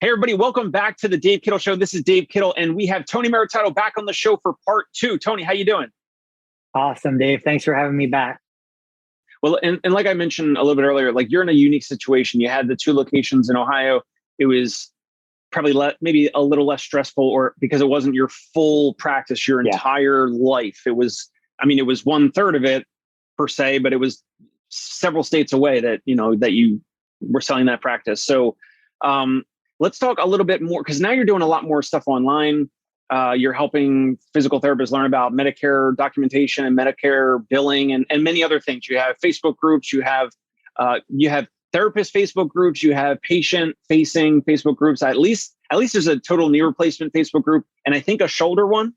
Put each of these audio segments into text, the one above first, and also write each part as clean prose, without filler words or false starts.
Hey, everybody, welcome back to the Dave Kittle Show. This is Dave Kittle, and we have Tony Maritato back on the show for part two. Tony, how you doing? Awesome, Dave. Thanks for having me back. Well, and like I mentioned a little bit earlier, like you're in a unique situation. You had the two locations in Ohio. It was probably maybe a little less stressful, or because it wasn't your full practice, your entire life. It was 1/3 of it per se, but it was several states away that you were selling that practice. So, let's talk a little bit more, because now you're doing a lot more stuff online. You're helping physical therapists learn about Medicare documentation and Medicare billing and many other things. You have Facebook groups, you have therapist Facebook groups, you have patient facing Facebook groups. At least there's a total knee replacement Facebook group, and I think a shoulder one.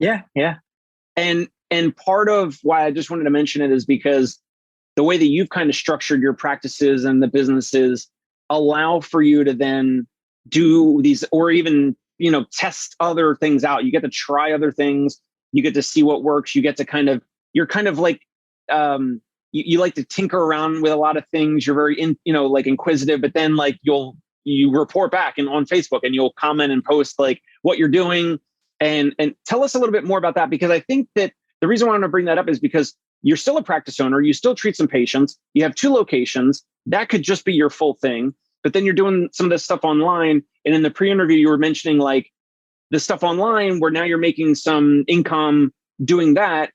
Yeah. And part of why I just wanted to mention it is because the way that you've kind of structured your practices and the businesses allow for you to then do these, or even, test other things out. You get to try other things. You get to see what works. You get to you're kind of like, you like to tinker around with a lot of things. You're very inquisitive, but then you report back on Facebook, and you'll comment and post like what you're doing, and tell us a little bit more about that, because I think that the reason why I want to bring that up is because you're still a practice owner. You still treat some patients. You have two locations. That could just be your full thing. But then you're doing some of this stuff online. And in the pre-interview, you were mentioning like the stuff online where now you're making some income doing that,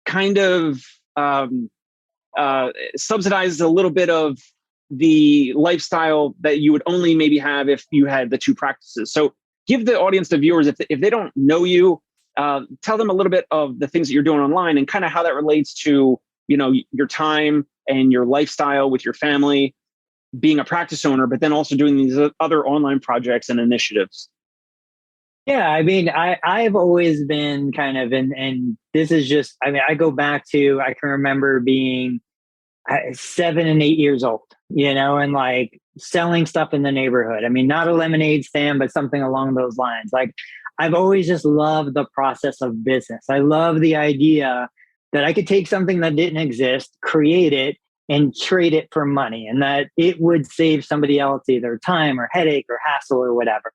kind of subsidizes a little bit of the lifestyle that you would only maybe have if you had the two practices. So give the audience, the viewers, if they don't know you, tell them a little bit of the things that you're doing online and kind of how that relates to, your time and your lifestyle with your family, being a practice owner, but then also doing these other online projects and initiatives. Yeah. I've always been kind of, and this is just, I go back to, I can remember being 7 and 8 years old, and like selling stuff in the neighborhood. Not a lemonade stand, but something along those lines. Like, I've always just loved the process of business. I love the idea that I could take something that didn't exist, create it, and trade it for money, and that it would save somebody else either time or headache or hassle or whatever.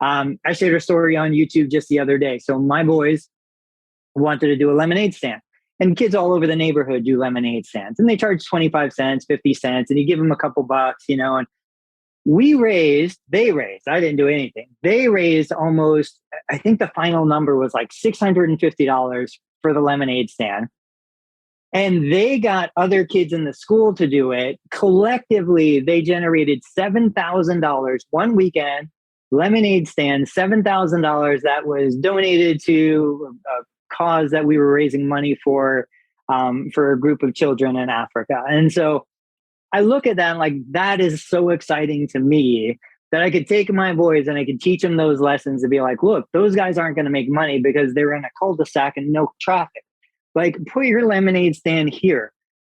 I shared a story on YouTube just the other day. So my boys wanted to do a lemonade stand, and kids all over the neighborhood do lemonade stands, and they charge 25 cents, 50 cents, and you give them a couple bucks, and they raised, I didn't do anything. They raised almost, I think the final number was like $650 for the lemonade stand. And they got other kids in the school to do it. Collectively, they generated $7,000 one weekend, lemonade stand, $7,000 that was donated to a cause that we were raising money for a group of children in Africa. And so I look at that like, that is so exciting to me that I could take my boys and I could teach them those lessons and be like, look, those guys aren't going to make money because they're in a cul-de-sac and no traffic. Like, put your lemonade stand here.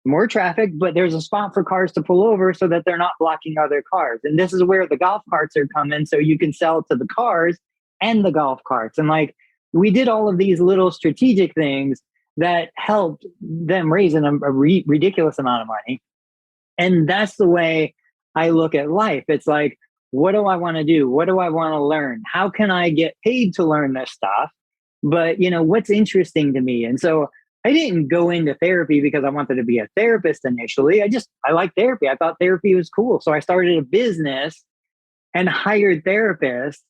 More traffic, but there's a spot for cars to pull over so that they're not blocking other cars. And this is where the golf carts are coming, so you can sell to the cars and the golf carts. And like, we did all of these little strategic things that helped them raise a ridiculous amount of money. And that's the way I look at life. It's like, what do I want to do? What do I want to learn? How can I get paid to learn this stuff? But, what's interesting to me? And so I didn't go into therapy because I wanted to be a therapist initially. I like therapy. I thought therapy was cool. So I started a business and hired therapists.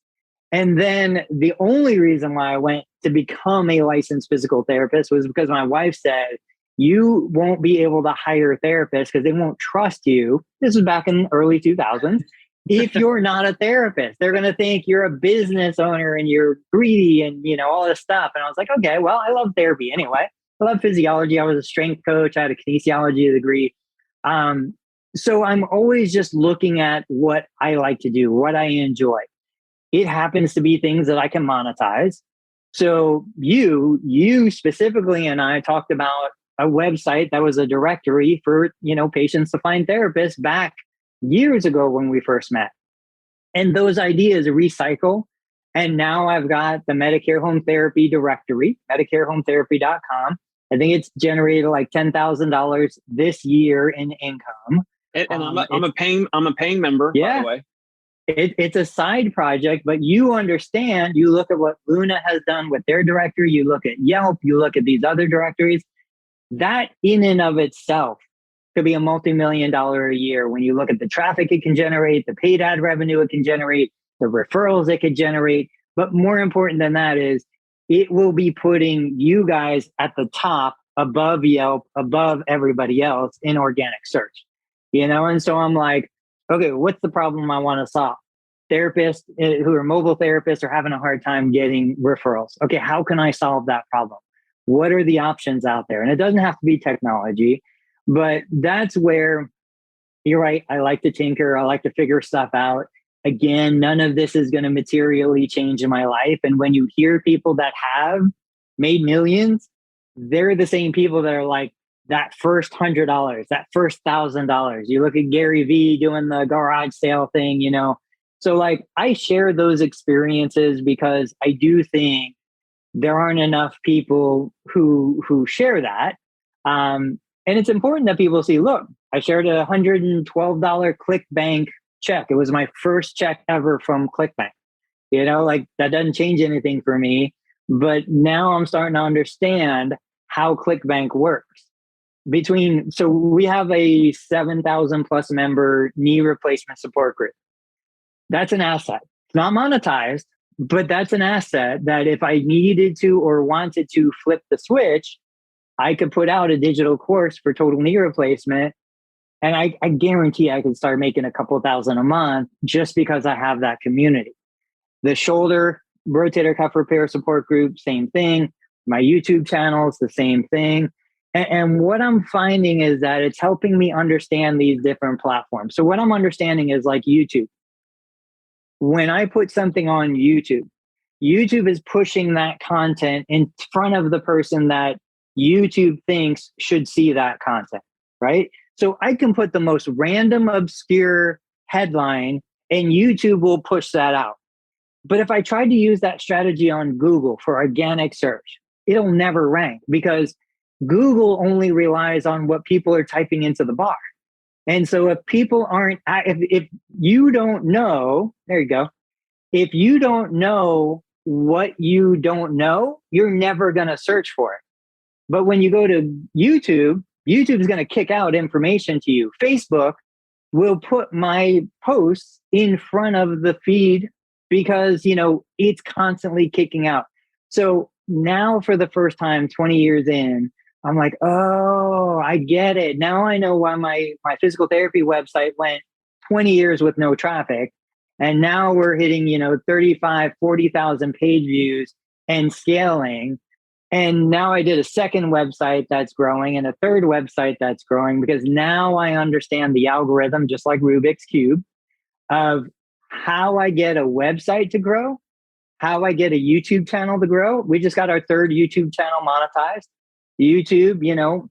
And then the only reason why I went to become a licensed physical therapist was because my wife said, you won't be able to hire therapists because they won't trust you. This was back in the early 2000s. If you're not a therapist, they're going to think you're a business owner and you're greedy and, all this stuff. And I was like, okay, well, I love therapy anyway. I love physiology. I was a strength coach. I had a kinesiology degree. So I'm always just looking at what I like to do, what I enjoy. It happens to be things that I can monetize. So you specifically and I talked about a website that was a directory for, patients to find therapists back years ago when we first met. And those ideas recycle. And now I've got the Medicare Home Therapy directory, MedicareHomeTherapy.com. I think it's generated like $10,000 this year in income. And I'm a paying member, by the way. It's a side project, but you understand, you look at what Luna has done with their directory, you look at Yelp, you look at these other directories, that in and of itself could be a multi-million-dollar a year when you look at the traffic it can generate, the paid ad revenue it can generate, the referrals it could generate. But more important than that is it will be putting you guys at the top above Yelp, above everybody else in organic search, And so I'm like, okay, what's the problem I want to solve? Therapists who are mobile therapists are having a hard time getting referrals. Okay, how can I solve that problem? What are the options out there? And it doesn't have to be technology, but that's where you're right. I like to tinker. I like to figure stuff out. Again, none of this is going to materially change in my life. And when you hear people that have made millions, they're the same people that are like, that first $100, that first $1,000. You look at Gary Vee doing the garage sale thing, So like I share those experiences because I do think there aren't enough people who share that. And it's important that people see, look, I shared a $112 ClickBank check. It was my first check ever from ClickBank. Like that doesn't change anything for me. But now I'm starting to understand how ClickBank works. So we have a 7,000 plus member knee replacement support group. That's an asset. It's not monetized, but that's an asset that if I needed to or wanted to flip the switch, I could put out a digital course for total knee replacement. And I guarantee I could start making a couple thousand a month just because I have that community. The shoulder rotator cuff repair support group, same thing. My YouTube channel is the same thing. And what I'm finding is that it's helping me understand these different platforms. So what I'm understanding is like YouTube. When I put something on YouTube, YouTube is pushing that content in front of the person that YouTube thinks should see that content, right? So I can put the most random, obscure headline and YouTube will push that out. But if I tried to use that strategy on Google for organic search, it'll never rank because Google only relies on what people are typing into the bar. And so if people aren't, if you don't know, there you go. If you don't know what you don't know, you're never going to search for it. But when you go to YouTube, YouTube is going to kick out information to you. Facebook will put my posts in front of the feed because, it's constantly kicking out. So now for the first time, 20 years in, I'm like, oh, I get it. Now I know why my physical therapy website went 20 years with no traffic. And now we're hitting, 35, 40,000 page views and scaling. And now I did a second website that's growing and a third website that's growing because now I understand the algorithm, just like Rubik's Cube, of how I get a website to grow, how I get a YouTube channel to grow. We just got our third YouTube channel monetized. YouTube,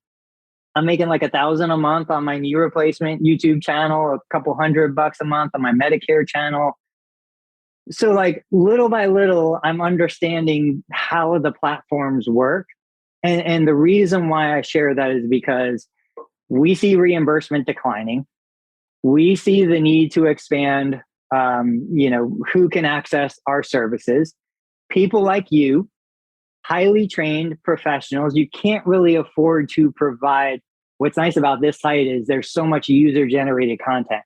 I'm making like $1,000 a month on my knee replacement YouTube channel, a couple $100 a month on my Medicare channel. So like little by little, I'm understanding how the platforms work. And the reason why I share that is because we see reimbursement declining. We see the need to expand, who can access our services. People like you, highly trained professionals, you can't really afford to provide. What's nice about this site is there's so much user-generated content.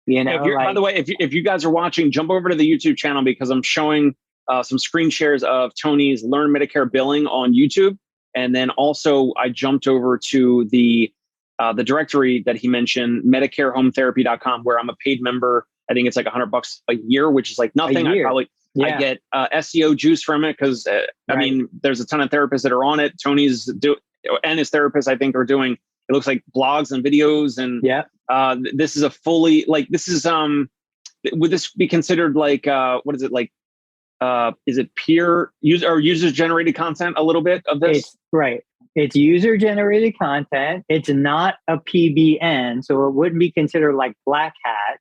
By the way, if you guys are watching, jump over to the YouTube channel because I'm showing some screen shares of Tony's Learn Medicare Billing on YouTube. And then also I jumped over to the directory that he mentioned, MedicareHomeTherapy.com, where I'm a paid member. I think it's like $100 a year, which is like nothing. I get SEO juice from it because I mean, there's a ton of therapists that are on it. Tony's and his therapists, I think, are doing. It looks like blogs and videos, and this is a fully would this be considered like what is it like? Is it peer user or user generated content? A little bit of this, It's user generated content. It's not a PBN, so it wouldn't be considered like Black Hat.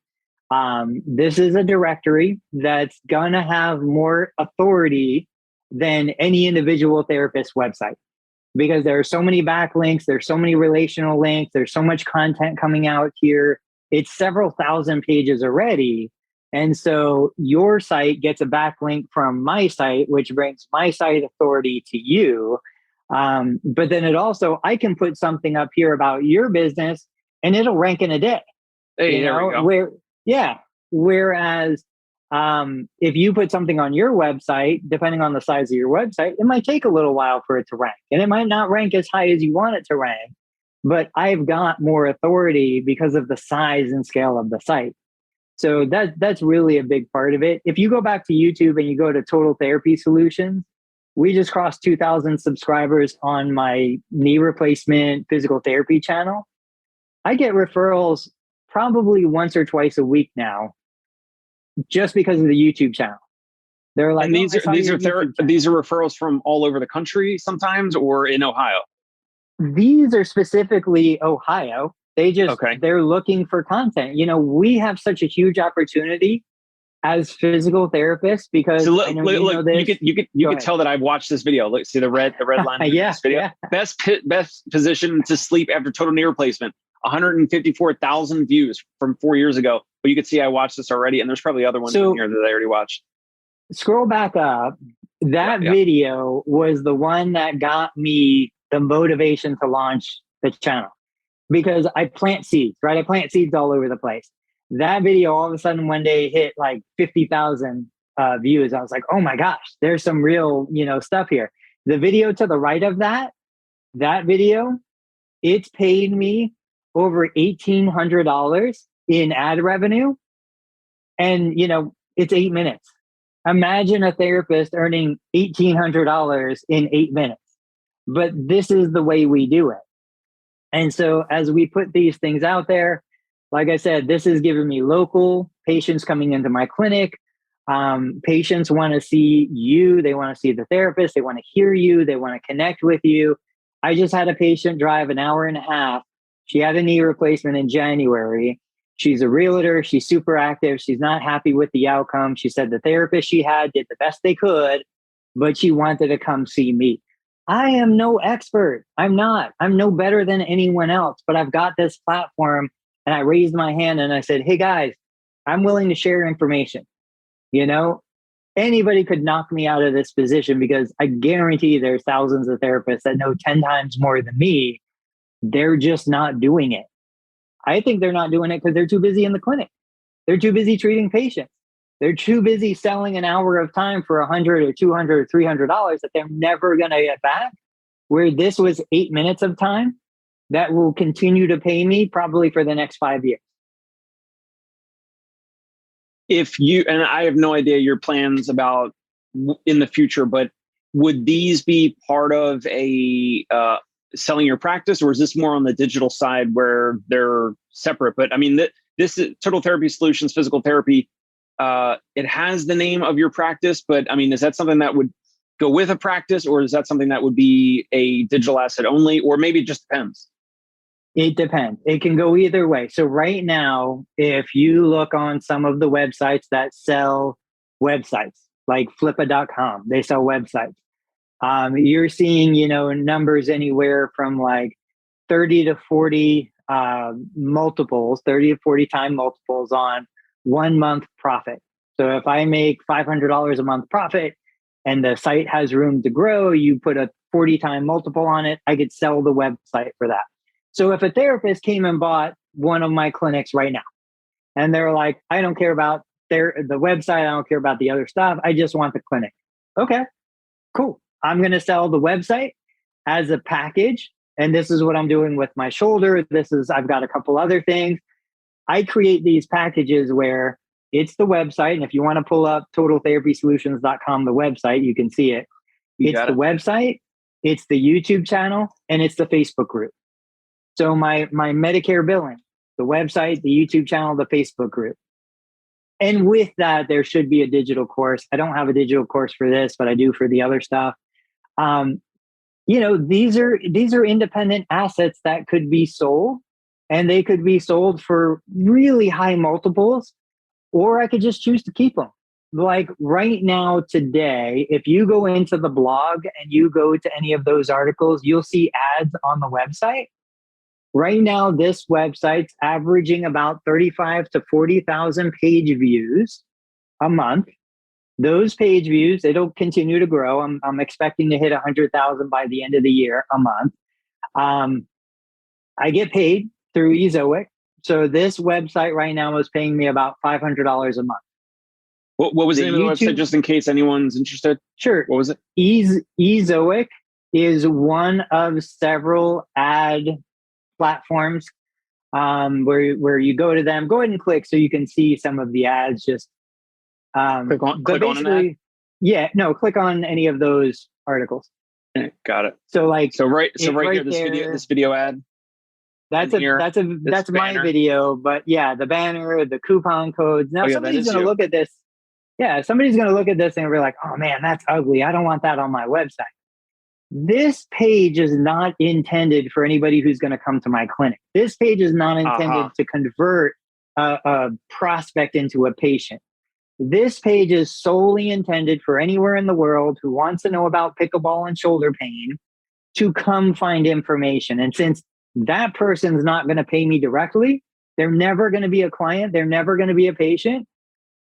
This is a directory that's gonna have more authority than any individual therapist website because there are so many backlinks, there's so many relational links, there's so much content coming out here. It's several thousand pages already. And so your site gets a backlink from my site, which brings my site authority to you. But then I can put something up here about your business and it'll rank in a day. Hey, there we go. Whereas if you put something on your website, depending on the size of your website, it might take a little while for it to rank, and it might not rank as high as you want it to rank. But I've got more authority because of the size and scale of the site. So that's really a big part of it. If you go back to YouTube and you go to Total Therapy Solutions, we just crossed 2,000 subscribers on my knee replacement physical therapy channel. I get referrals probably once or twice a week now, just because of the YouTube channel. They're like, and these are referrals from all over the country sometimes, or in Ohio? These are specifically Ohio. They're looking for content. We have such a huge opportunity as physical therapists because you could tell that I've watched this video. Look, see the red line in this video. Yeah. Best position to sleep after total knee replacement. 154,000 views from 4 years ago. But you could see I watched this already, and there's probably other ones in here that I already watched. Scroll back up. That video was the one that got me the motivation to launch the channel, because I plant seeds, right? I plant seeds all over the place. That video all of a sudden one day hit like 50,000 views. I was like, oh my gosh, there's some real, stuff here. The video to the right of that video, it's paid me over $1,800 in ad revenue. And, it's 8 minutes. Imagine a therapist earning $1,800 in 8 minutes. But this is the way we do it. And so as we put these things out there, like I said, this is giving me local patients coming into my clinic. Patients want to see you. They want to see the therapist. They want to hear you. They want to connect with you. I just had a patient drive an hour and a half. She had a knee replacement in January. She's a realtor. She's super active. She's not happy with the outcome. She said the therapist she had did the best they could, but she wanted to come see me. I am no expert. I'm not. I'm no better than anyone else, but I've got this platform, and I raised my hand and I said, hey guys, I'm willing to share information. Anybody could knock me out of this position, because I guarantee there's thousands of therapists that know 10 times more than me. They're just not doing it. I think they're not doing it because they're too busy in the clinic. They're too busy treating patients. They're too busy selling an hour of time for $100 or $200 or $300 that they're never going to get back. Where this was 8 minutes of time that will continue to pay me probably for the next 5 years. And I have no idea your plans about in the future, but would these be part of a selling your practice, or is this more on the digital side where they're separate? But I mean, this is Total Therapy Solutions, physical therapy. It has the name of your practice, but I mean, is that something that would go with a practice, or is that something that would be a digital asset only, or maybe it just depends? It depends. It can go either way. So right now, if you look on some of the websites that sell websites, like flippa.com, they sell websites. You're seeing, numbers anywhere from like 30 to 40 multiples, 30 to 40 time multiples on 1 month profit. So if I make $500 a month profit and the site has room to grow, you put a 40 time multiple on it, I could sell the website for that. So if a therapist came and bought one of my clinics right now, and they're like, I don't care about the website, I don't care about the other stuff, I just want the clinic. Okay, cool. I'm going to sell the website as a package. And this is what I'm doing with my shoulder. I've got a couple other things. I create these packages where it's the website. And if you want to pull up totaltherapysolutions.com, the website, you can see it. It's the website, it's the YouTube channel, and it's the Facebook group. So my Medicare billing, the website, the YouTube channel, the Facebook group. And with that, there should be a digital course. I don't have a digital course for this, but I do for the other stuff. These are independent assets that could be sold, and they could be sold for really high multiples, or I could just choose to keep them. Like right now, today, if you go into the blog and you go to any of those articles, you'll see ads on the website Right now, this website's averaging about 35 to 40,000 page views a month. Those page views, it'll continue to grow. I'm expecting to hit 100,000 by the end of the year a month. I get paid through Ezoic. So this website right now is paying me about $500 a month. What was the name of the website, just in case anyone's interested? Sure. What was it? Ezoic is one of several ad platforms where you go to them. Go ahead and click so you can see some of the ads. Just click on an ad? Yeah, no, click on any of those articles. Okay, got it. So right here, this video ad. That's my video, but yeah, the banner, the coupon codes. Now somebody's going to look at this. Yeah, somebody's going to look at this and be like, "Oh man, that's ugly. I don't want that on my website." This page is not intended for anybody who's going to come to my clinic. This page is not intended to convert a prospect into a patient. This page is solely intended for anywhere in the world who wants to know about pickleball and shoulder pain to come find information. And since that person's not going to pay me directly, they're never going to be a client, they're never going to be a patient,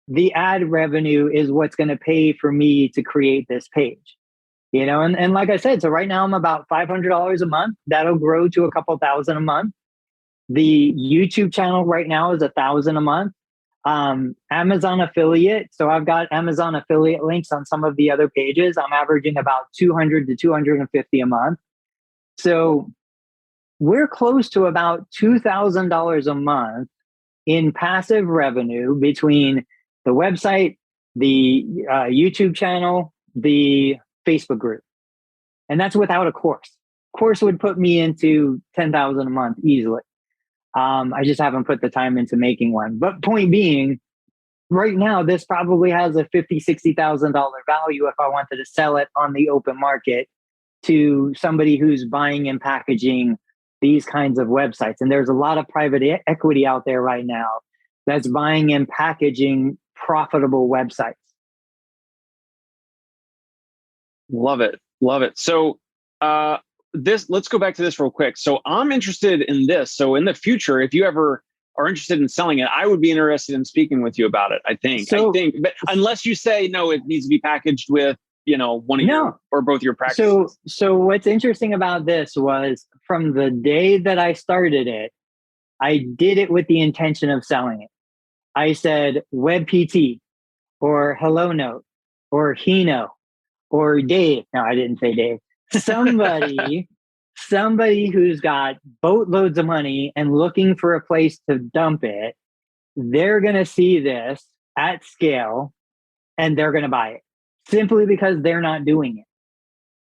the ad revenue is what's going to pay for me to create this page. You know, and like I said, so right now I'm about $500 a month. That'll grow to a couple thousand a month. The YouTube channel right now is $1,000 a month. Amazon affiliate. So I've got Amazon affiliate links on some of the other pages. I'm averaging about 200 to 250 a month. So we're close to about $2,000 a month in passive revenue between the website, the YouTube channel, the Facebook group. And that's without a course. Course would put me into 10,000 a month easily. I just haven't put the time into making one. But point being, right now, this probably has a $50,000, $60,000 value if I wanted to sell it on the open market to somebody who's buying and packaging these kinds of websites. And there's a lot of private equity out there right now that's buying and packaging profitable websites. Love it. Love it. So let's go back to this real quick. So I'm interested in this. So in the future, if you ever are interested in selling it, I would be interested in speaking with you about it. I think, but unless you say, no, it needs to be packaged with, one of your or both your practices. So what's interesting about this was from the day that I started it, I did it with the intention of selling it. I said WebPT or Hello Note or Hino or Dave. No, I didn't say Dave. Somebody who's got boatloads of money and looking for a place to dump it, they're going to see this at scale and they're going to buy it simply because they're not doing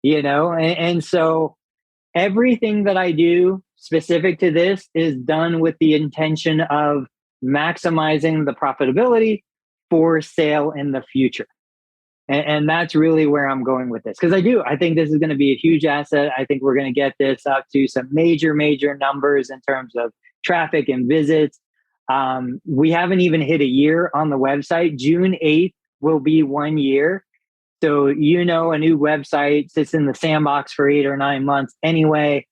it, And so everything that I do specific to this is done with the intention of maximizing the profitability for sale in the future. And that's really where I'm going with this. Because I think this is going to be a huge asset. I think we're going to get this up to some major numbers in terms of traffic and visits. We haven't even hit a year on the website. June 8th will be 1 year. So, a new website sits in the sandbox for 8 or 9 months anyway.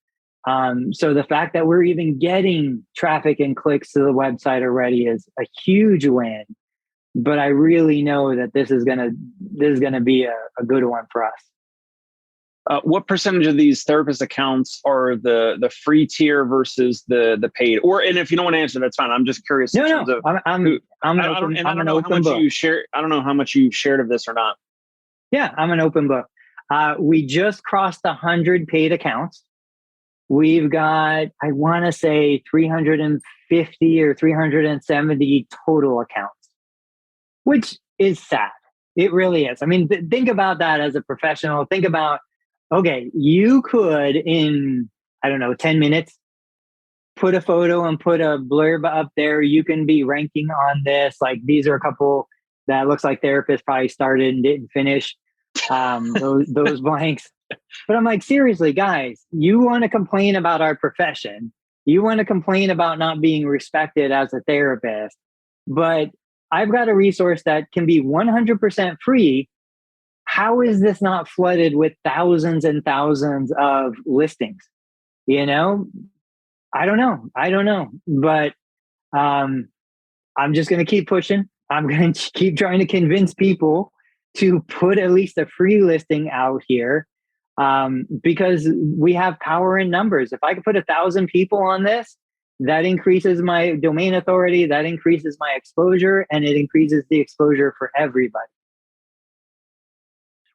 So the fact that we're even getting traffic and clicks to the website already is a huge win. But I really know that this is gonna be a good one for us. What percentage of these therapist accounts are the free tier versus the paid? And if you don't want to answer, that's fine. I'm just curious. I don't know how much you shared of this or not. Yeah, I'm an open book. We just crossed 100 paid accounts. We've got, I want to say 350 or 370 total accounts, which is sad. It really is. I mean, think about that as a professional. Think about, okay, you could in, 10 minutes, put a photo and put a blurb up there. You can be ranking on this. Like these are a couple that looks like therapists probably started and didn't finish those blanks. But I'm like, seriously, guys, you want to complain about our profession. You want to complain about not being respected as a therapist. But I've got a resource that can be 100% free. How is this not flooded with thousands and thousands of listings? I don't know, but um, I'm just going to keep pushing. I'm going to keep trying to convince people to put at least a free listing out here, because we have power in numbers. If I could put 1,000 people on this, that increases my domain authority, that increases my exposure, and it increases the exposure for everybody.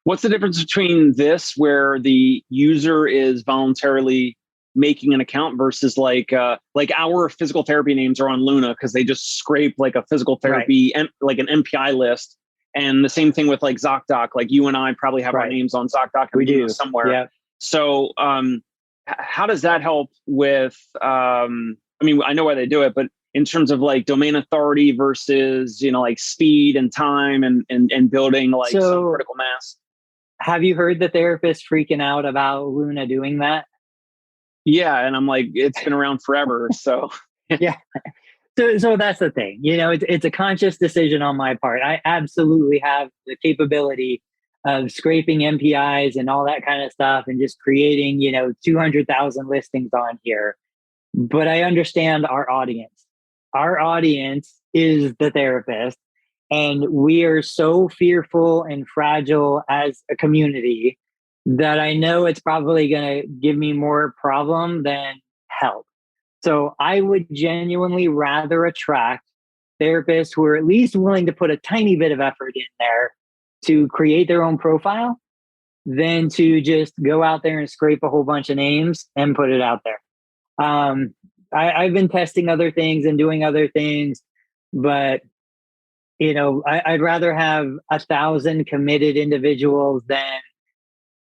What's the difference between this, where the user is voluntarily making an account, versus like our physical therapy names are on Luna because they just scrape like a physical therapy and like an MPI list, and the same thing with like ZocDoc. Like you and I probably have our names on ZocDoc and we do somewhere. Yeah. So how does that help with? I mean, I know why they do it, but in terms of like domain authority versus like speed and time and building like some critical mass. Have you heard the therapist freaking out about Luna doing that? Yeah, and I'm like, it's been around forever, so yeah. So that's the thing. It's a conscious decision on my part. I absolutely have the capability of scraping MPIs and all that kind of stuff and just creating 200,000 listings on here. But I understand our audience. Our audience is the therapist, and we are so fearful and fragile as a community that I know it's probably going to give me more problem than help. So I would genuinely rather attract therapists who are at least willing to put a tiny bit of effort in there to create their own profile than to just go out there and scrape a whole bunch of names and put it out there. I've been testing other things and doing other things, but I'd rather have 1,000 committed individuals than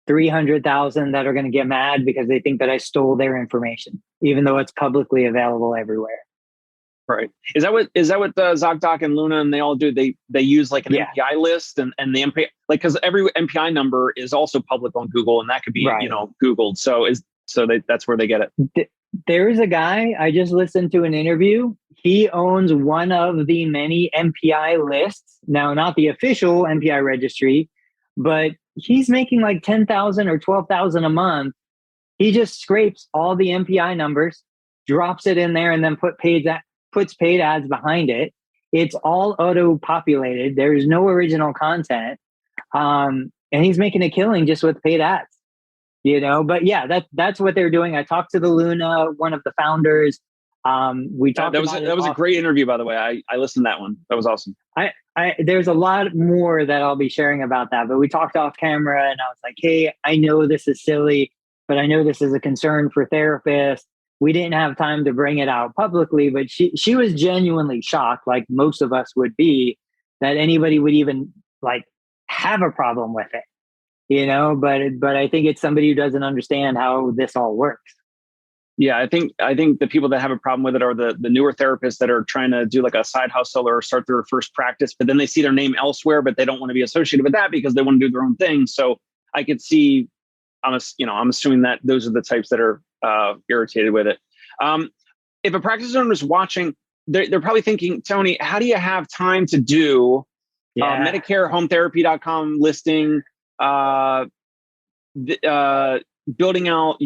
300,000 that are going to get mad because they think that I stole their information, even though it's publicly available everywhere. Right. Is that what ZocDoc and Luna and they all do? They use like an MPI list and the MPI, like, because every MPI number is also public on Google, and that could be Googled. That's where they get it. There is a guy, I just listened to an interview. He owns one of the many MPI lists. Now, not the official MPI registry, but he's making like 10,000 or 12,000 a month. He just scrapes all the MPI numbers, drops it in there, and then puts paid ads behind it. It's all auto-populated. There's no original content. And he's making a killing just with paid ads. But yeah, that's what they're doing. I talked to the Luna, one of the founders. We talked. That was a great interview, by the way. I listened to that one. That was awesome. There's a lot more that I'll be sharing about that, but we talked off camera, and I was like, hey, I know this is silly, but I know this is a concern for therapists. We didn't have time to bring it out publicly, but she was genuinely shocked, like most of us would be, that anybody would even like have a problem with it. But I think it's somebody who doesn't understand how this all works. Yeah, I think the people that have a problem with it are the newer therapists that are trying to do like a side hustle or start their first practice, but then they see their name elsewhere, but they don't want to be associated with that because they want to do their own thing. So I could see, I'm assuming that those are the types that are irritated with it. If a practice owner is watching, they're probably thinking, Tony, how do you have time to do Medicare HomeTherapy.com listing? Building out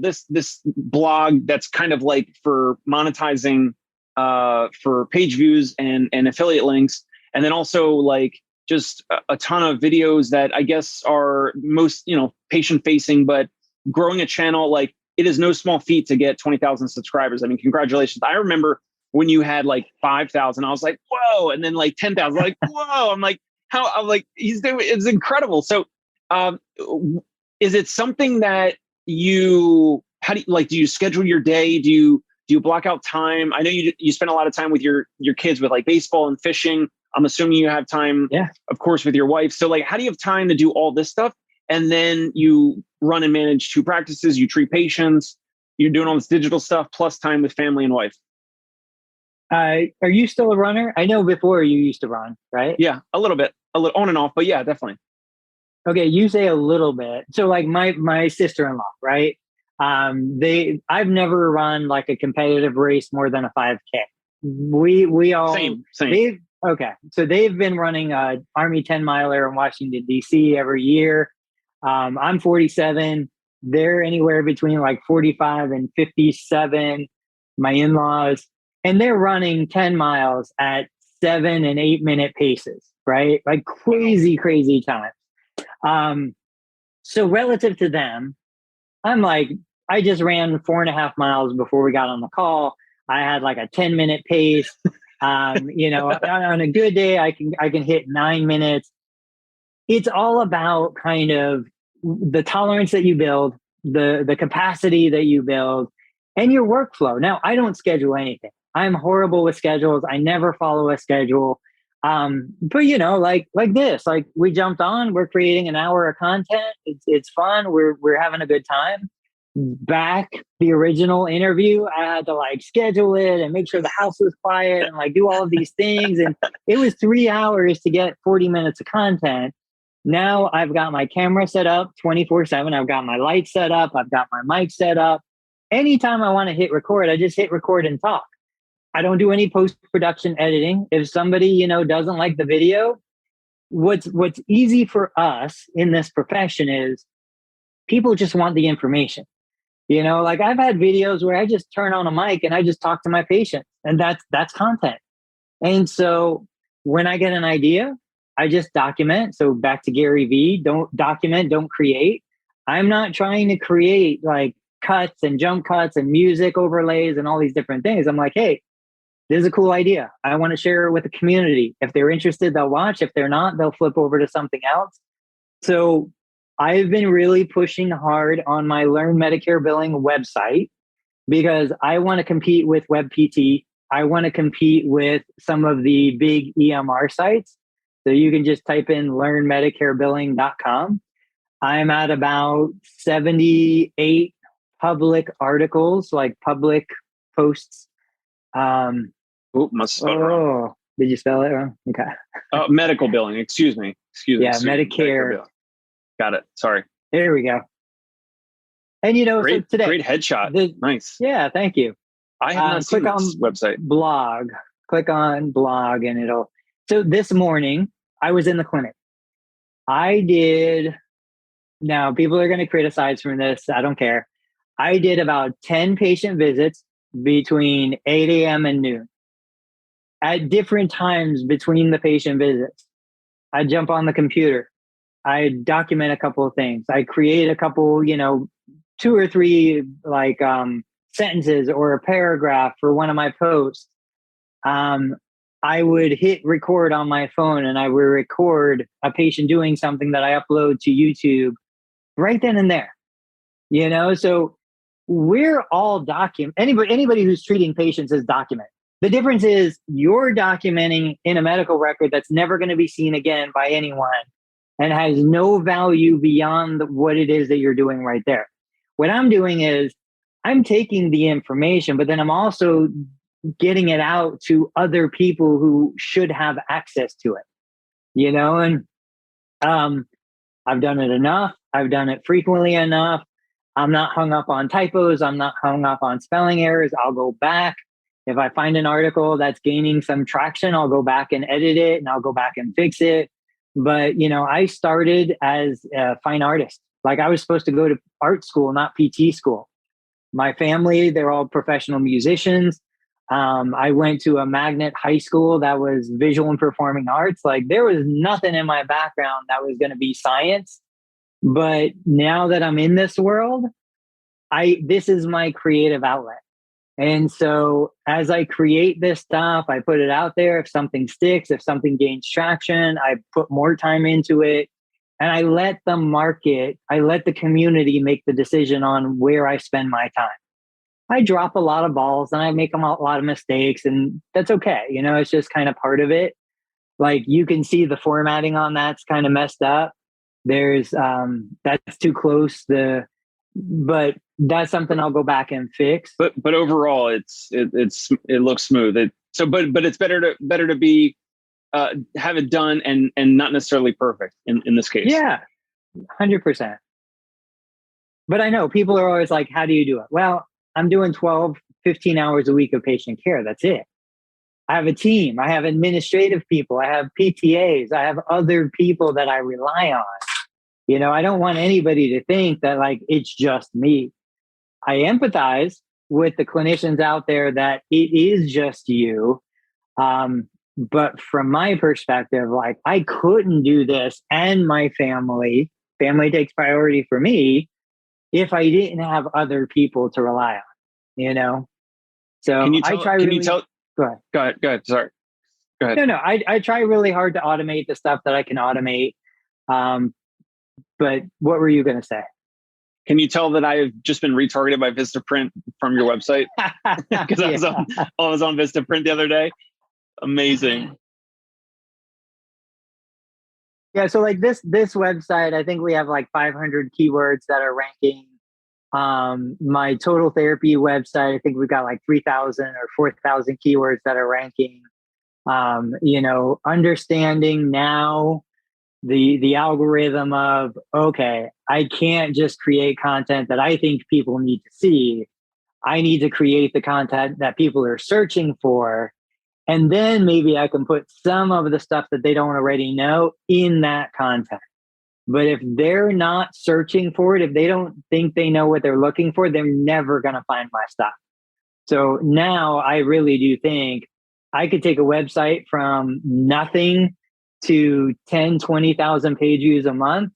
this blog that's kind of like for monetizing for page views and affiliate links, and then also like just a ton of videos that I guess are most patient facing, but growing a channel, like it is no small feat to get 20,000 subscribers. I mean, congratulations. I remember when you had like 5,000, I was like, whoa, and then like 10,000, like whoa. I'm like, it's incredible. So is it something that do you schedule your day? Do you block out time? I know you spend a lot of time with your kids with like baseball and fishing. I'm assuming you have time, of course, with your wife. So like, how do you have time to do all this stuff? And then you run and manage 2 practices, you treat patients, you're doing all this digital stuff, plus time with family and wife. Are you still a runner? I know before you used to run, right? Yeah, a little bit, on and off, but yeah, definitely. Okay, you say a little bit. So like my sister-in-law, right? I've never run like a competitive race more than a 5K. We all same. So they've been running a Army 10 miler in Washington DC every year. I'm 47. They're anywhere between like 45 and 57. my in-laws, and they're running 10 miles at 7 and 8 minute paces, right? Like crazy times. So relative to them, I'm like, I just ran 4.5 miles before we got on the call. I had like a 10 minute pace. On a good day, I can hit 9 minutes. It's all about kind of the tolerance that you build, the capacity that you build, and your workflow. Now, I don't schedule anything. I'm horrible with schedules. I never follow a schedule. But like this, like we jumped on, we're creating an hour of content. It's fun. We're having a good time. Back the original interview, I had to like schedule it and make sure the house was quiet and like do all of these things. And it was 3 hours to get 40 minutes of content. Now I've got my camera set up 24/7. I've got my lights set up. I've got my mic set up. Anytime I want to hit record, I just hit record and talk. I don't do any post-production editing. If somebody, doesn't like the video, what's easy for us in this profession is people just want the information. Like I've had videos where I just turn on a mic and I just talk to my patient, and that's content. And so when I get an idea, I just document. So back to Gary V, don't document, don't create. I'm not trying to create like cuts and jump cuts and music overlays and all these different things. I'm like, hey, this is a cool idea. I want to share it with the community. If they're interested, they'll watch. If they're not, they'll flip over to something else. So I've been really pushing hard on my Learn Medicare Billing website because I want to compete with WebPT. I want to compete with some of the big EMR sites. So you can just type in learnmedicarebilling.com. I'm at about 78 public articles, like public posts. Must spell it wrong. Did you spell it wrong? Okay. Medical billing. Excuse me. Yeah, Medicare. Got it. Sorry. There we go. And great, so today, great headshot. Nice. Yeah, thank you. I have not seen this website. Blog. Click on blog, and it'll. So this morning, I was in the clinic. Now people are going to criticize from this. I don't care. I did about 10 patient visits between 8 a.m. and noon at different times between the patient visits. I jump on the computer. I document a couple of things. I create a couple, 2 or 3 like sentences or a paragraph for one of my posts. I would hit record on my phone and I would record a patient doing something that I upload to YouTube right then and there. So we're all anybody who's treating patients is document. The difference is you're documenting in a medical record that's never going to be seen again by anyone and has no value beyond what it is that you're doing right there. What I'm doing is I'm taking the information, but then I'm also getting it out to other people who should have access to it, and I've done it enough. I've done it frequently enough. I'm not hung up on typos. I'm not hung up on spelling errors. I'll go back. If I find an article that's gaining some traction, I'll go back and edit it and I'll go back and fix it. But, I started as a fine artist. Like I was supposed to go to art school, not PT school. My family, they're all professional musicians. I went to a magnet high school that was visual and performing arts. Like there was nothing in my background that was going to be science. But now that I'm in this world, this is my creative outlet. And so as I create this stuff, I put it out there. If something sticks, if something gains traction, I put more time into it. And I let the community make the decision on where I spend my time. I drop a lot of balls and I make a lot of mistakes, and that's okay. It's just kind of part of it. Like you can see the formatting on that's kind of messed up. There's that's too close. But that's something I'll go back and fix. But overall, it looks smooth. But it's better to be have it done and not necessarily perfect in this case. Yeah, 100%. But I know people are always like, "How do you do it?" Well, I'm doing 12, 15 hours a week of patient care. That's it. I have a team. I have administrative people. I have PTAs. I have other people that I rely on. I don't want anybody to think that like it's just me. I empathize with the clinicians out there that it is just you. But from my perspective, like I couldn't do this and my family takes priority for me if I didn't have other people to rely on, you know? So I try can really, you tell, go ahead. go ahead. Sorry. Go ahead. No, I try really hard to automate the stuff that I can automate. But what were you going to say? Can you tell that I've just been retargeted by Vistaprint from your website? Because Yeah. I was on Vistaprint the other day. Amazing. Yeah, so like this website, I think we have like 500 keywords that are ranking. My total therapy website, I think we got like 3,000 or 4,000 keywords that are ranking. Understanding now the algorithm of, okay, I can't just create content that I think people need to see. I need to create the content that people are searching for. And then maybe I can put some of the stuff that they don't already know in that content. But if they're not searching for it, if they don't think they know what they're looking for, they're never going to find my stuff. So now I really do think I could take a website from nothing to 10, 20,000 page views a month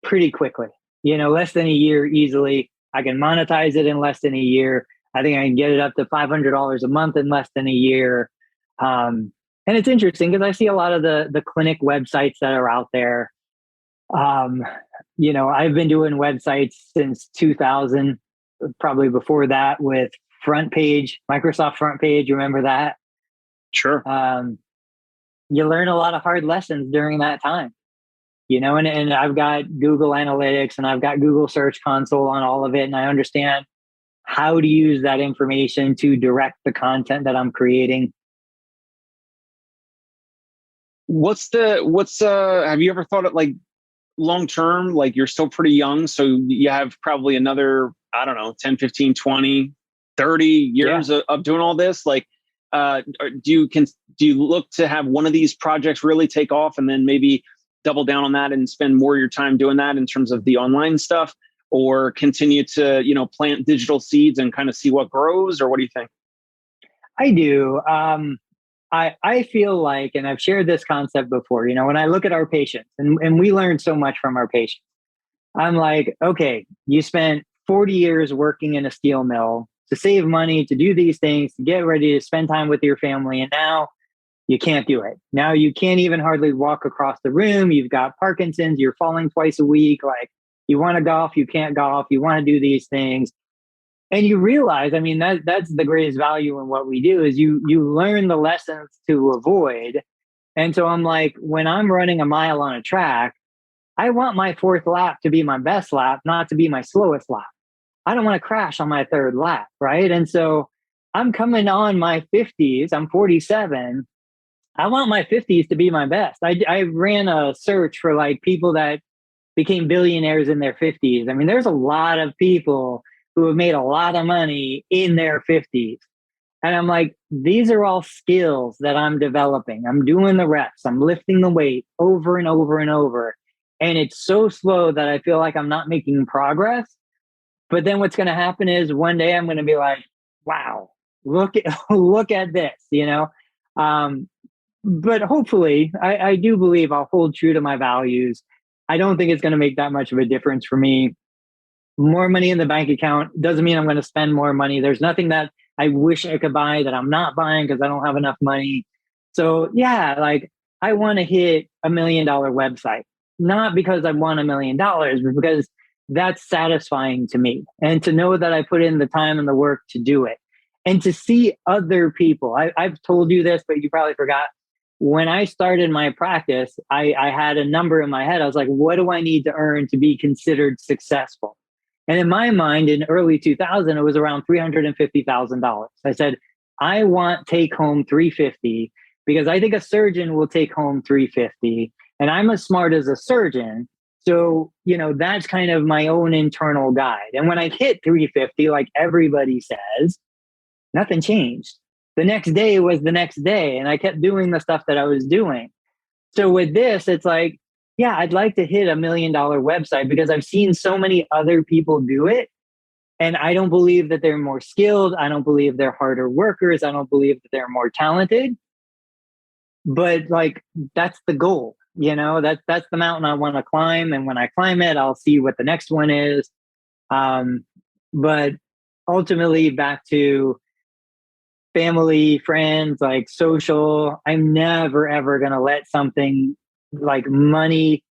pretty quickly. Less than a year easily. I can monetize it in less than a year. I think I can get it up to $500 a month in less than a year. And it's interesting because I see a lot of the clinic websites that are out there. I've been doing websites since 2000, probably before that with Front Page, Microsoft Front Page. Remember that? Sure. You learn a lot of hard lessons during that time, and I've got Google Analytics and I've got Google Search Console on all of it. And I understand how to use that information to direct the content that I'm creating. Have you ever thought of like long term, like you're still pretty young, so you have probably another, I don't know, 10, 15, 20, 30 years of doing all this. Like, do you look to have one of these projects really take off and then maybe double down on that and spend more of your time doing that in terms of the online stuff, or continue to, plant digital seeds and kind of see what grows? Or what do you think? I do. I feel like, and I've shared this concept before, when I look at our patients and we learn so much from our patients, I'm like, okay, you spent 40 years working in a steel mill to save money, to do these things, to get ready to spend time with your family. And now you can't do it. Now you can't even hardly walk across the room. You've got Parkinson's, you're falling twice a week. Like you want to golf, you can't golf. You want to do these things. And you realize, I mean, that's the greatest value in what we do is you learn the lessons to avoid. And so I'm like, when I'm running a mile on a track, I want my fourth lap to be my best lap, not to be my slowest lap. I don't want to crash on my third lap, right? And so I'm coming on my 50s. I'm 47. I want my 50s to be my best. I ran a search for like people that became billionaires in their 50s. I mean, there's a lot of people who have made a lot of money in their 50s. And I'm like, these are all skills that I'm developing. I'm doing the reps. I'm lifting the weight over and over and over. And it's so slow that I feel like I'm not making progress. But then what's going to happen is one day I'm going to be like, wow, look at this, But hopefully, I do believe I'll hold true to my values. I don't think it's going to make that much of a difference for me. More money in the bank account doesn't mean I'm going to spend more money. There's nothing that I wish I could buy that I'm not buying because I don't have enough money. So yeah, like I want to hit $1 million website, not because I want $1 million, but because that's satisfying to me. And to know that I put in the time and the work to do it and to see other people. I've told you this, but you probably forgot. When I started my practice, I had a number in my head. I was like, what do I need to earn to be considered successful? And in my mind, in early 2000, it was around $350,000. I said, I want take home 350 because I think a surgeon will take home 350 and I'm as smart as a surgeon. So, that's kind of my own internal guide. And when I hit 350, like everybody says, nothing changed. The next day was the next day. And I kept doing the stuff that I was doing. So with this, it's like, yeah, I'd like to hit $1 million website because I've seen so many other people do it. And I don't believe that they're more skilled. I don't believe they're harder workers. I don't believe that they're more talented. But like, that's the goal. That's the mountain I want to climb. And when I climb it, I'll see what the next one is. But ultimately, back to family, friends, like social, I'm never, ever going to let something like money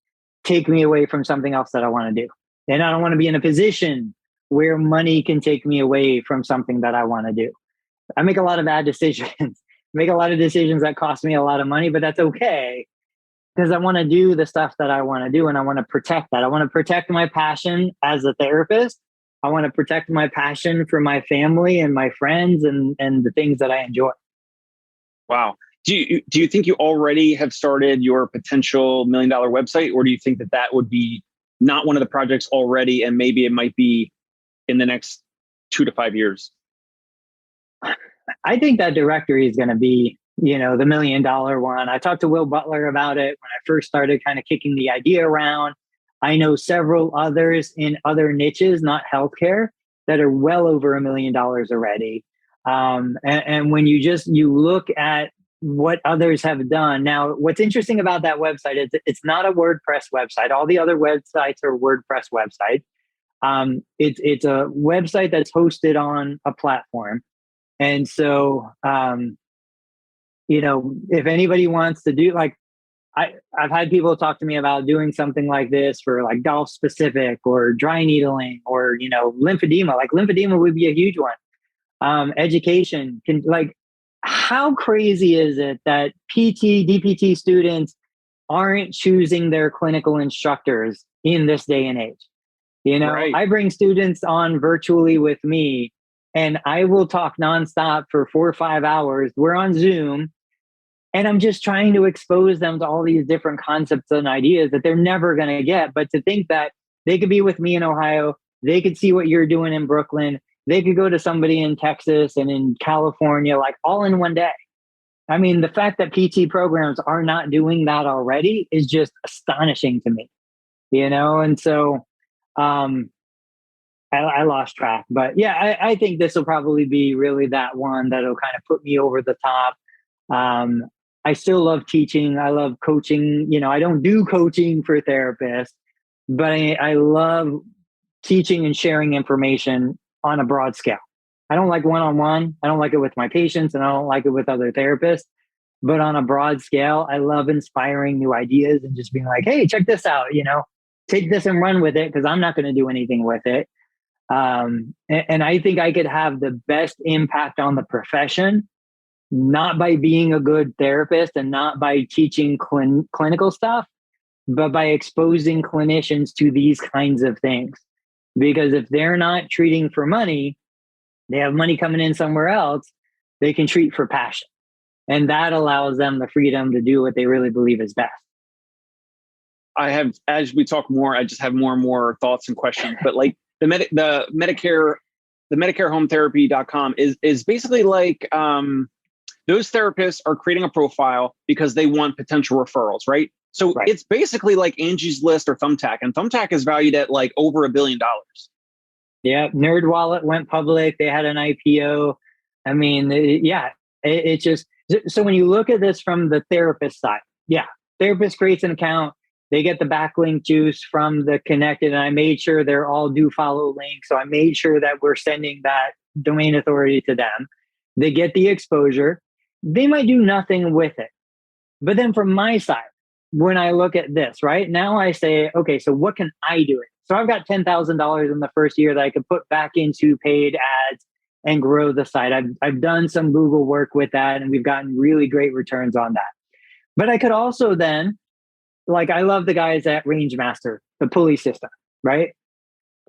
take me away from something else that I want to do. And I don't want to be in a position where money can take me away from something that I want to do. I make a lot of bad decisions, make a lot of decisions that cost me a lot of money, but that's okay because I want to do the stuff that I want to do and I want to protect that. I want to protect my passion as a therapist. I want to protect my passion for my family and my friends and the things that I enjoy. Wow. Do you think you already have started your potential $1 million website, or do you think that would be not one of the projects already, and maybe it might be in the next 2 to 5 years? I think that directory is going to be, the $1 million one. I talked to Will Butler about it when I first started kind of kicking the idea around. I know several others in other niches, not healthcare, that are well over $1 million already. And when you look at what others have done. Now, what's interesting about that website is it's not a WordPress website. All the other websites are WordPress websites. It's a website that's hosted on a platform. And so, if anybody wants to do like, I've had people talk to me about doing something like this for like golf specific or dry needling or, lymphedema. Like lymphedema would be a huge one. Education can like, how crazy is it that PT, DPT students aren't choosing their clinical instructors in this day and age? Right. I bring students on virtually with me and I will talk nonstop for 4 or 5 hours. We're on Zoom and I'm just trying to expose them to all these different concepts and ideas that they're never going to get. But to think that they could be with me in Ohio, they could see what you're doing in Brooklyn, they could go to somebody in Texas and in California, like all in one day. I mean, the fact that PT programs are not doing that already is just astonishing to me, And so I lost track, but yeah, I think this will probably be really that one that'll kind of put me over the top. I still love teaching. I love coaching. I don't do coaching for therapists, but I love teaching and sharing information on a broad scale. I don't like one-on-one. I don't like it with my patients and I don't like it with other therapists, but on a broad scale, I love inspiring new ideas and just being like, hey, check this out, take this and run with it because I'm not going to do anything with it. And I think I could have the best impact on the profession, not by being a good therapist and not by teaching clinical stuff, but by exposing clinicians to these kinds of things. Because if they're not treating for money, they have money coming in somewhere else, they can treat for passion. And that allows them the freedom to do what they really believe is best. As we talk more, I just have more and more thoughts and questions. But like the Medicare HomeTherapy.com is basically like those therapists are creating a profile because they want potential referrals, right? So right. It's basically like Angie's List or Thumbtack, and Thumbtack is valued at like over $1 billion. Yeah, NerdWallet went public. They had an IPO. I mean, it's just, so when you look at this from the therapist side, therapist creates an account. They get the backlink juice from the connected, and I made sure they're all do follow links. So I made sure that we're sending that domain authority to them. They get the exposure. They might do nothing with it. But then from my side, when I look at this, right now I say, okay, so what can I do? So I've got $10,000 in the first year that I could put back into paid ads and grow the site. I've done some Google work with that and we've gotten really great returns on that. But I could also then, like I love the guys at Rangemaster, the pulley system, right?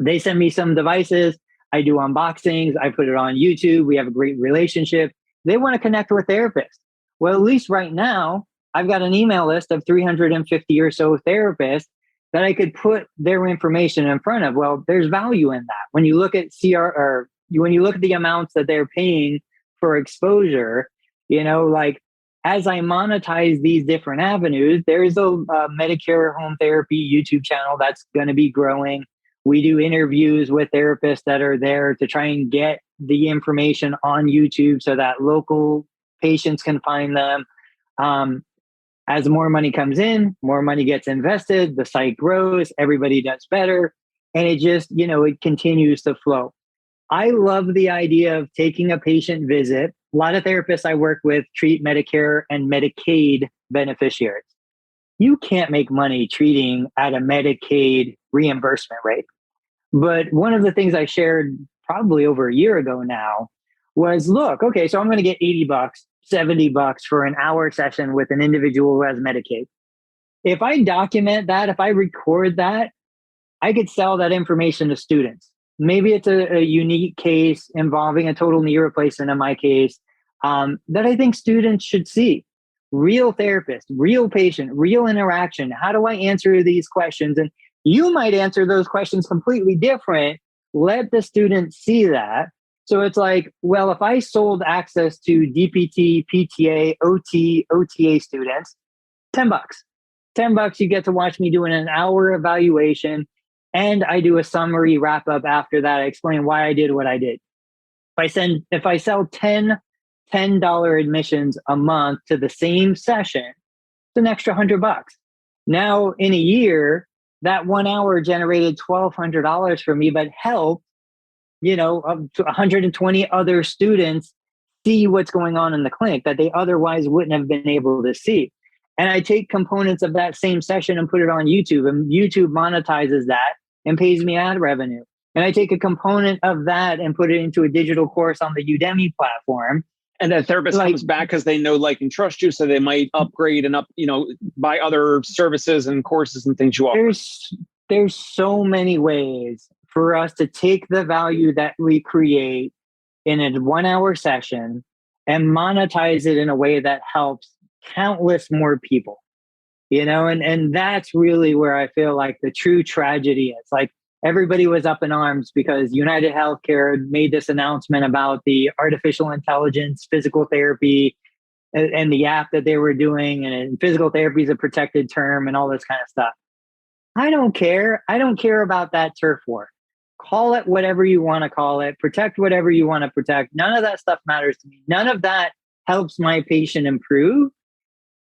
They send me some devices. I do unboxings. I put it on YouTube. We have a great relationship. They want to connect with therapists. Well, at least right now, I've got an email list of 350 or so therapists that I could put their information in front of. Well, there's value in that. When you look at when you look at the amounts that they're paying for exposure, like as I monetize these different avenues, there's a Medicare home therapy YouTube channel that's going to be growing. We do interviews with therapists that are there to try and get the information on YouTube so that local patients can find them. As more money comes in, more money gets invested, the site grows, everybody does better. And it just, it continues to flow. I love the idea of taking a patient visit. A lot of therapists I work with treat Medicare and Medicaid beneficiaries. You can't make money treating at a Medicaid reimbursement rate. But one of the things I shared probably over a year ago now was, look, okay, so I'm going to get $80, $70 for an hour session with an individual who has Medicaid. If I document that, if I record that, I could sell that information to students. Maybe it's a unique case involving a total knee replacement in my case that I think students should see. Real therapist, real patient, real interaction. How do I answer these questions? And you might answer those questions completely different. Let the student see that. So it's like, well, if I sold access to DPT, PTA, OT, OTA students, $10. $10, you get to watch me doing an hour evaluation. And I do a summary wrap up after that. I explain why I did what I did. If I sell $10 admissions a month to the same session, it's an extra $100. Now in a year, that 1 hour generated $1,200 for me, but helped, 120 other students see what's going on in the clinic that they otherwise wouldn't have been able to see. And I take components of that same session and put it on YouTube, and YouTube monetizes that and pays me ad revenue. And I take a component of that and put it into a digital course on the Udemy platform. And that therapist comes back because they know, like, and trust you, so they might upgrade and buy other services and courses and things you offer. There's so many ways for us to take the value that we create in a 1 hour session and monetize it in a way that helps countless more people, and that's really where I feel like the true tragedy is. Like, everybody was up in arms because United Healthcare made this announcement about the artificial intelligence physical therapy and the app that they were doing, and physical therapy is a protected term and all this kind of stuff. I don't care. I don't care about that turf war. Call it whatever you want to call it. Protect whatever you want to protect. None of that stuff matters to me. None of that helps my patient improve.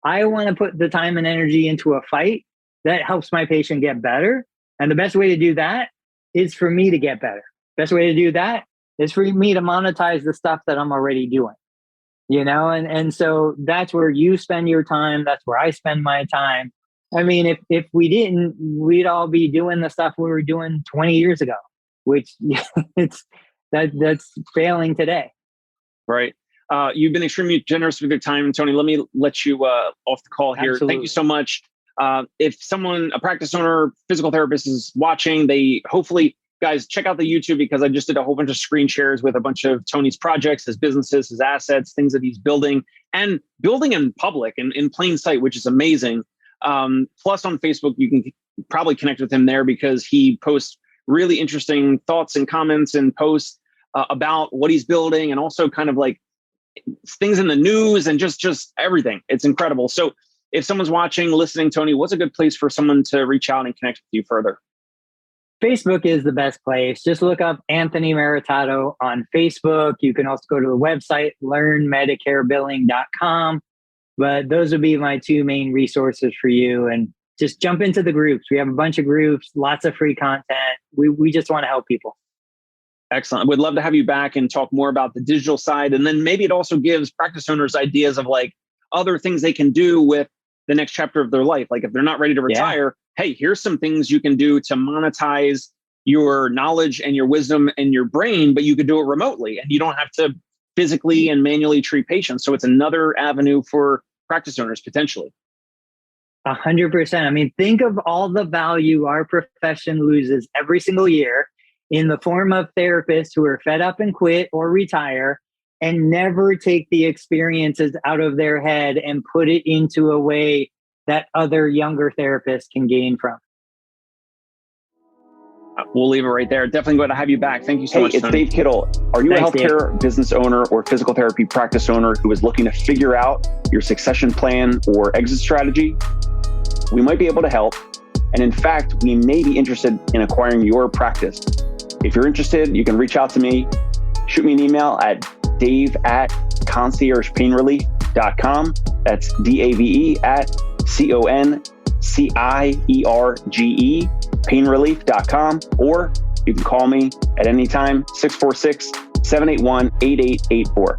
I want to put the time and energy into a fight that helps my patient get better. And the best way to do that is for me to get better. Best way to do that is for me to monetize the stuff that I'm already doing. And so that's where you spend your time. That's where I spend my time. I mean, if we didn't, we'd all be doing the stuff we were doing 20 years ago, which that's failing today. Right. You've been extremely generous with your time, Tony. Let me let you off the call here. Absolutely. Thank you so much. If a practice owner, physical therapist is watching, hopefully, guys, check out the YouTube, because I just did a whole bunch of screen shares with a bunch of Tony's projects, his businesses, his assets, things that he's building in public and in plain sight, which is amazing. Plus on Facebook, you can probably connect with him there because he posts really interesting thoughts and comments and posts about what he's building, and also kind of like things in the news and just everything. It's incredible. So if someone's watching, listening, Tony, what's a good place for someone to reach out and connect with you further? Facebook is the best place. Just look up Anthony Maritato on Facebook. You can also go to the website, learnmedicarebilling.com. But those would be my two main resources for you. And just jump into the groups. We have a bunch of groups, lots of free content. We just want to help people. Excellent. We'd love to have you back and talk more about the digital side. And then maybe it also gives practice owners ideas of like other things they can do with the next chapter of their life. Like if they're not ready to retire, hey, here's some things you can do to monetize your knowledge and your wisdom and your brain, but you could do it remotely and you don't have to physically and manually treat patients. So it's another avenue for practice owners potentially. 100%. I mean, think of all the value our profession loses every single year in the form of therapists who are fed up and quit or retire and never take the experiences out of their head and put it into a way that other younger therapists can gain from. We'll leave it right there. Definitely going to have you back. Thank you so much, It's Tony. Dave Kittle. Are you Thanks, a healthcare business owner or physical therapy practice owner who is looking to figure out your succession plan or exit strategy? We might be able to help. And in fact, we may be interested in acquiring your practice. If you're interested, you can reach out to me. Shoot me an email at dave@conciergepainrelief.com. That's DAVE at CONCIERGE painrelief.com. Or you can call me at any time, 646-781-8884.